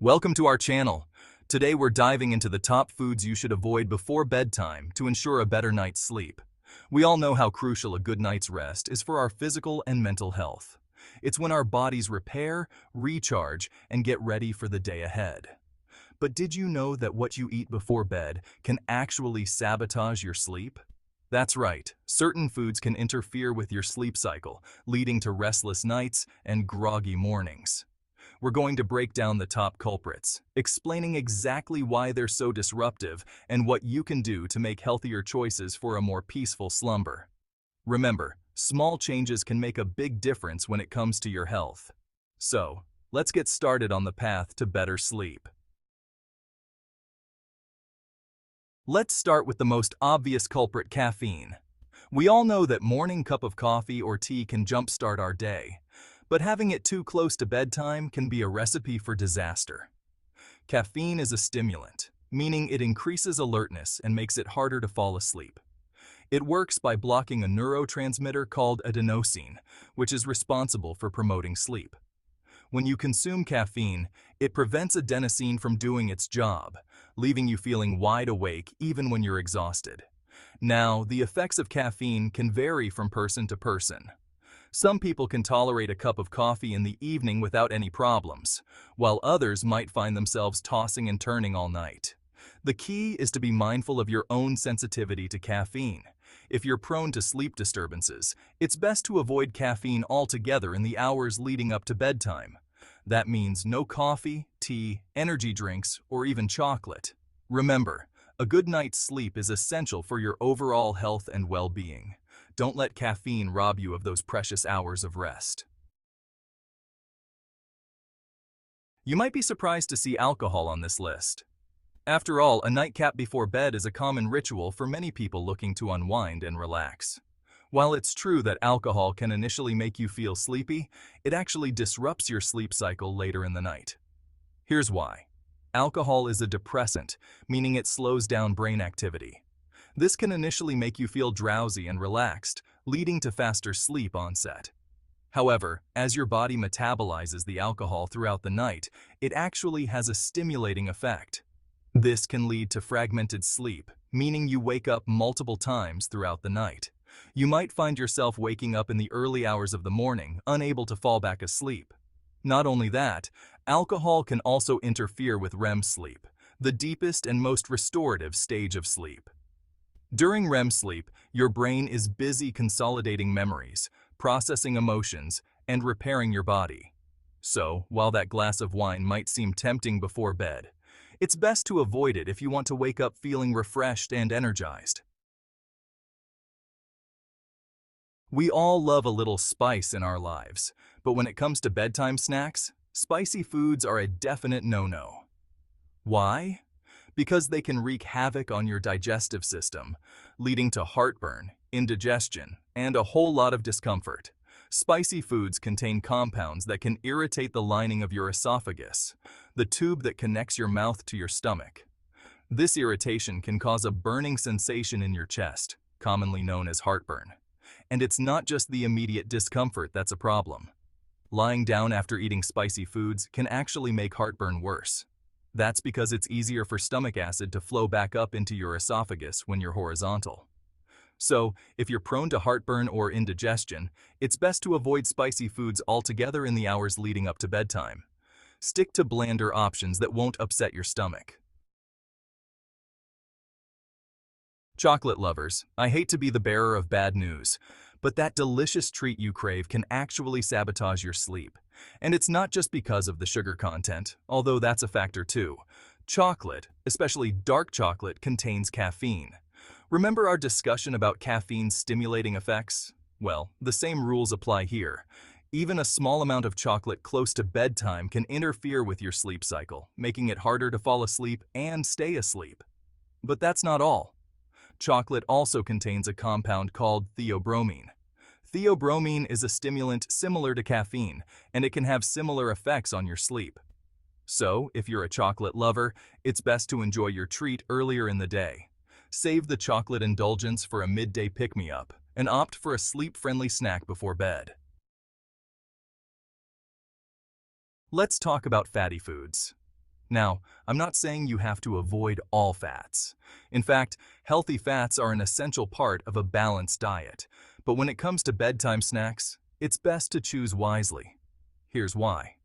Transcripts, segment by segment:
Welcome to our channel. Today we're diving into the top foods you should avoid before bedtime to ensure a better night's sleep. We all know how crucial a good night's rest is for our physical and mental health. It's when our bodies repair, recharge, and get ready for the day ahead. But did you know that what you eat before bed can actually sabotage your sleep? That's right, certain foods can interfere with your sleep cycle, leading to restless nights and groggy mornings. We're going to break down the top culprits, explaining exactly why they're so disruptive and what you can do to make healthier choices for a more peaceful slumber. Remember, small changes can make a big difference when it comes to your health. So, let's get started on the path to better sleep. Let's start with the most obvious culprit, caffeine. We all know that morning cup of coffee or tea can jumpstart our day, but having it too close to bedtime can be a recipe for disaster. Caffeine is a stimulant, meaning it increases alertness and makes it harder to fall asleep. It works by blocking a neurotransmitter called adenosine, which is responsible for promoting sleep. When you consume caffeine, it prevents adenosine from doing its job, leaving you feeling wide awake even when you're exhausted. Now, the effects of caffeine can vary from person to person. Some people can tolerate a cup of coffee in the evening without any problems, while others might find themselves tossing and turning all night. The key is to be mindful of your own sensitivity to caffeine. If you're prone to sleep disturbances, it's best to avoid caffeine altogether in the hours leading up to bedtime. That means no coffee, tea, energy drinks, or even chocolate. Remember, a good night's sleep is essential for your overall health and well-being. Don't let caffeine rob you of those precious hours of rest. You might be surprised to see alcohol on this list. After all, a nightcap before bed is a common ritual for many people looking to unwind and relax. While it's true that alcohol can initially make you feel sleepy, it actually disrupts your sleep cycle later in the night. Here's why. Alcohol is a depressant, meaning it slows down brain activity. This can initially make you feel drowsy and relaxed, leading to faster sleep onset. However, as your body metabolizes the alcohol throughout the night, it actually has a stimulating effect. This can lead to fragmented sleep, meaning you wake up multiple times throughout the night. You might find yourself waking up in the early hours of the morning, unable to fall back asleep. Not only that, alcohol can also interfere with REM sleep, the deepest and most restorative stage of sleep. During REM sleep, your brain is busy consolidating memories, processing emotions, and repairing your body. So, while that glass of wine might seem tempting before bed, it's best to avoid it if you want to wake up feeling refreshed and energized. We all love a little spice in our lives, but when it comes to bedtime snacks, spicy foods are a definite no-no. Why? Because they can wreak havoc on your digestive system, leading to heartburn, indigestion, and a whole lot of discomfort. Spicy foods contain compounds that can irritate the lining of your esophagus, the tube that connects your mouth to your stomach. This irritation can cause a burning sensation in your chest, commonly known as heartburn. And it's not just the immediate discomfort that's a problem. Lying down after eating spicy foods can actually make heartburn worse. That's because it's easier for stomach acid to flow back up into your esophagus when you're horizontal. So, if you're prone to heartburn or indigestion, it's best to avoid spicy foods altogether in the hours leading up to bedtime. Stick to blander options that won't upset your stomach. Chocolate lovers, I hate to be the bearer of bad news, but that delicious treat you crave can actually sabotage your sleep. And it's not just because of the sugar content, although that's a factor too. Chocolate, especially dark chocolate, contains caffeine. Remember our discussion about caffeine's stimulating effects? Well, the same rules apply here. Even a small amount of chocolate close to bedtime can interfere with your sleep cycle, making it harder to fall asleep and stay asleep. But that's not all. Chocolate also contains a compound called theobromine. Theobromine is a stimulant similar to caffeine, and it can have similar effects on your sleep. So, if you're a chocolate lover, it's best to enjoy your treat earlier in the day. Save the chocolate indulgence for a midday pick-me-up, and opt for a sleep-friendly snack before bed. Let's talk about fatty foods. Now, I'm not saying you have to avoid all fats. In fact, healthy fats are an essential part of a balanced diet. But when it comes to bedtime snacks, it's best to choose wisely. Here's why.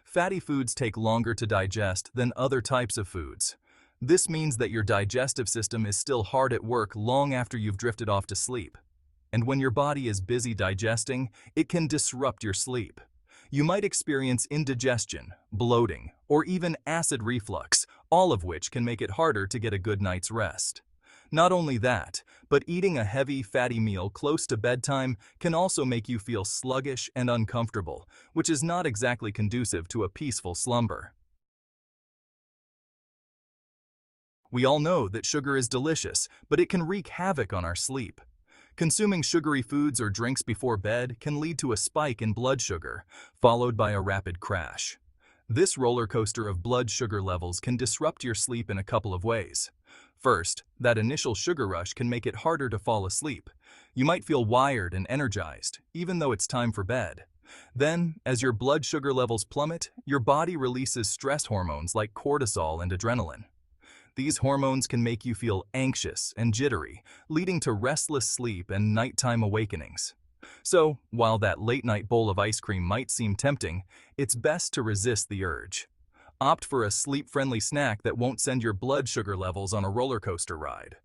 Fatty foods take longer to digest than other types of foods. This means that your digestive system is still hard at work long after you've drifted off to sleep. And when your body is busy digesting, it can disrupt your sleep. You might experience indigestion, bloating, or even acid reflux, all of which can make it harder to get a good night's rest. Not only that, but eating a heavy, fatty meal close to bedtime can also make you feel sluggish and uncomfortable, which is not exactly conducive to a peaceful slumber. We all know that sugar is delicious, but it can wreak havoc on our sleep. Consuming sugary foods or drinks before bed can lead to a spike in blood sugar, followed by a rapid crash. This roller coaster of blood sugar levels can disrupt your sleep in a couple of ways. First, that initial sugar rush can make it harder to fall asleep. You might feel wired and energized, even though it's time for bed. Then, as your blood sugar levels plummet, your body releases stress hormones like cortisol and adrenaline. These hormones can make you feel anxious and jittery, leading to restless sleep and nighttime awakenings. So, while that late-night bowl of ice cream might seem tempting, it's best to resist the urge. Opt for a sleep-friendly snack that won't send your blood sugar levels on a roller coaster ride.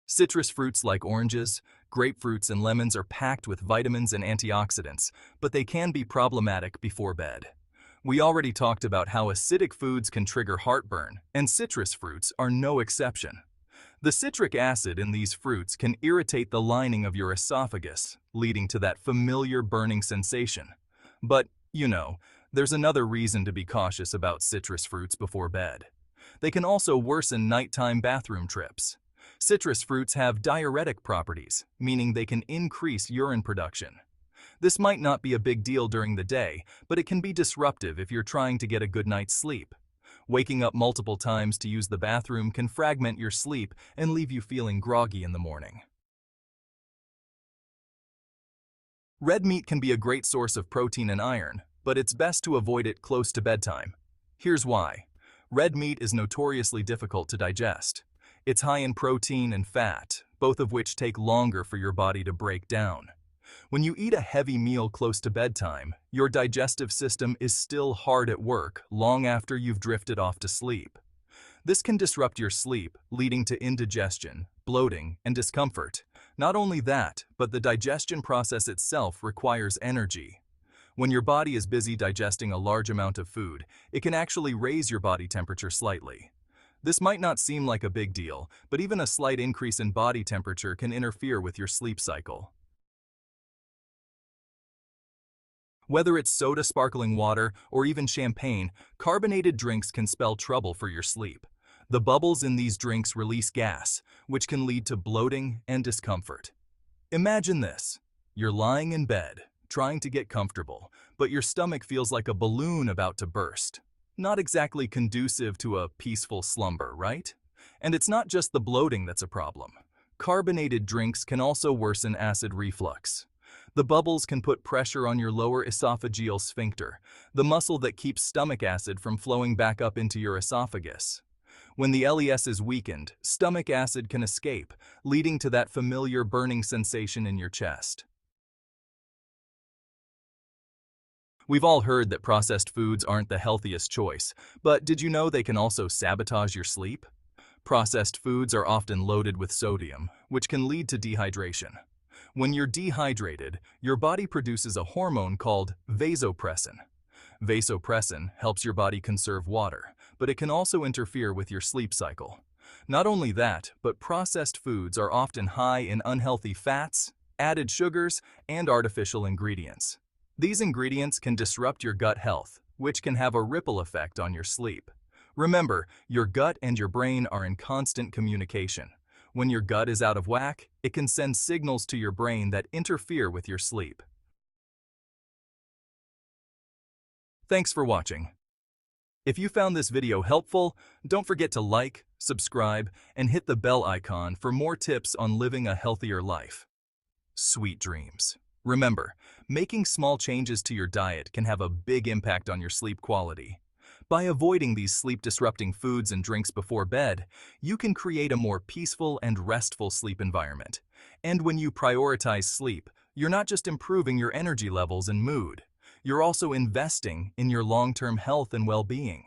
Citrus fruits like oranges, grapefruits, and lemons are packed with vitamins and antioxidants, but they can be problematic before bed. We already talked about how acidic foods can trigger heartburn, and citrus fruits are no exception. The citric acid in these fruits can irritate the lining of your esophagus, leading to that familiar burning sensation. But, there's another reason to be cautious about citrus fruits before bed. They can also worsen nighttime bathroom trips. Citrus fruits have diuretic properties, meaning they can increase urine production. This might not be a big deal during the day, but it can be disruptive if you're trying to get a good night's sleep. Waking up multiple times to use the bathroom can fragment your sleep and leave you feeling groggy in the morning. Red meat can be a great source of protein and iron, but it's best to avoid it close to bedtime. Here's why. Red meat is notoriously difficult to digest. It's high in protein and fat, both of which take longer for your body to break down. When you eat a heavy meal close to bedtime, your digestive system is still hard at work long after you've drifted off to sleep. This can disrupt your sleep, leading to indigestion, bloating, and discomfort. Not only that, but the digestion process itself requires energy. When your body is busy digesting a large amount of food, it can actually raise your body temperature slightly. This might not seem like a big deal, but even a slight increase in body temperature can interfere with your sleep cycle. Whether it's soda, sparkling water, or even champagne, carbonated drinks can spell trouble for your sleep. The bubbles in these drinks release gas, which can lead to bloating and discomfort. Imagine this. You're lying in bed, trying to get comfortable, but your stomach feels like a balloon about to burst. Not exactly conducive to a peaceful slumber, right? And it's not just the bloating that's a problem. Carbonated drinks can also worsen acid reflux. The bubbles can put pressure on your lower esophageal sphincter, the muscle that keeps stomach acid from flowing back up into your esophagus. When the LES is weakened, stomach acid can escape, leading to that familiar burning sensation in your chest. We've all heard that processed foods aren't the healthiest choice, but did you know they can also sabotage your sleep? Processed foods are often loaded with sodium, which can lead to dehydration. When you're dehydrated, your body produces a hormone called vasopressin. Vasopressin helps your body conserve water, but it can also interfere with your sleep cycle. Not only that, but processed foods are often high in unhealthy fats, added sugars, and artificial ingredients. These ingredients can disrupt your gut health, which can have a ripple effect on your sleep. Remember, your gut and your brain are in constant communication. When your gut is out of whack, it can send signals to your brain that interfere with your sleep. Thanks for watching. If you found this video helpful, don't forget to like, subscribe, and hit the bell icon for more tips on living a healthier life. Sweet dreams. Remember, making small changes to your diet can have a big impact on your sleep quality. By avoiding these sleep-disrupting foods and drinks before bed, you can create a more peaceful and restful sleep environment. And when you prioritize sleep, you're not just improving your energy levels and mood, you're also investing in your long-term health and well-being.